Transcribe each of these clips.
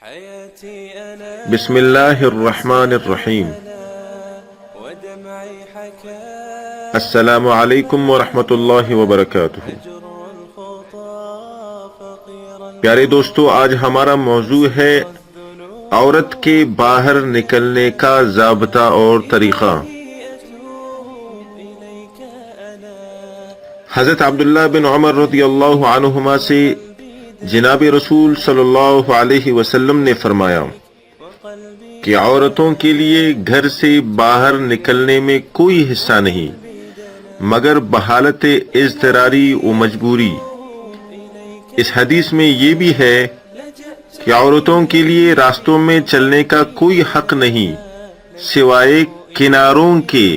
بسم اللہ الرحمن الرحیم۔ السلام علیکم ورحمۃ اللہ وبرکاتہ۔ پیارے دوستو، آج ہمارا موضوع ہے عورت کے باہر نکلنے کا ضابطہ اور طریقہ۔ حضرت عبداللہ بن عمر رضی اللہ عنہما سے جناب رسول صلی اللہ علیہ وسلم نے فرمایا کہ عورتوں کے لیے گھر سے باہر نکلنے میں کوئی حصہ نہیں مگر بحالت اضطراری و مجبوری۔ اس حدیث میں یہ بھی ہے کہ عورتوں کے لیے راستوں میں چلنے کا کوئی حق نہیں سوائے کناروں کے،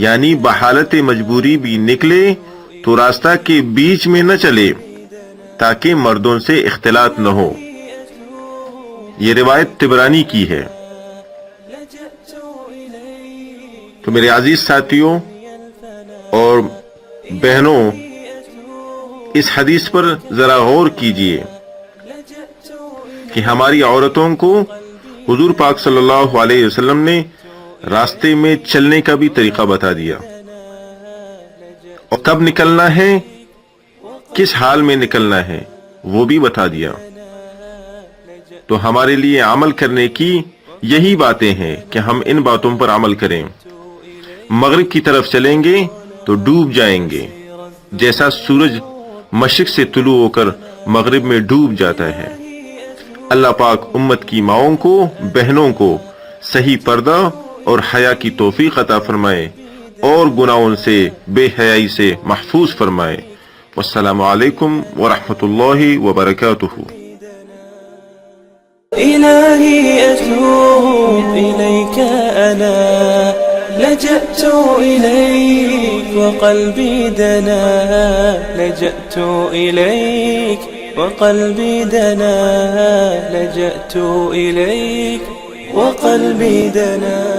یعنی بحالت مجبوری بھی نکلے تو راستہ کے بیچ میں نہ چلے تاکہ مردوں سے اختلاط نہ ہو۔ یہ روایت طبرانی کی ہے۔ تو میرے عزیز ساتھیوں اور بہنوں، اس حدیث پر ذرا غور کیجئے کہ ہماری عورتوں کو حضور پاک صلی اللہ علیہ وسلم نے راستے میں چلنے کا بھی طریقہ بتا دیا، اور کب نکلنا ہے، کس حال میں نکلنا ہے وہ بھی بتا دیا۔ تو ہمارے لیے عمل کرنے کی یہی باتیں ہیں کہ ہم ان باتوں پر عمل کریں۔ مغرب کی طرف چلیں گے تو ڈوب جائیں گے، جیسا سورج مشرق سے طلوع ہو کر مغرب میں ڈوب جاتا ہے۔ اللہ پاک امت کی ماؤں کو، بہنوں کو صحیح پردہ اور حیا کی توفیق عطا فرمائے اور گناہوں سے، بے حیائی سے محفوظ فرمائے۔ والسلام علیکم ورحمۃ اللہ وبرکاتہ۔ إلهي أتوب إليك أنا لجأت إليك وقلبي دنا، لجأت إليك وقلبي دنا، لجأت إليك وقلبي دنا۔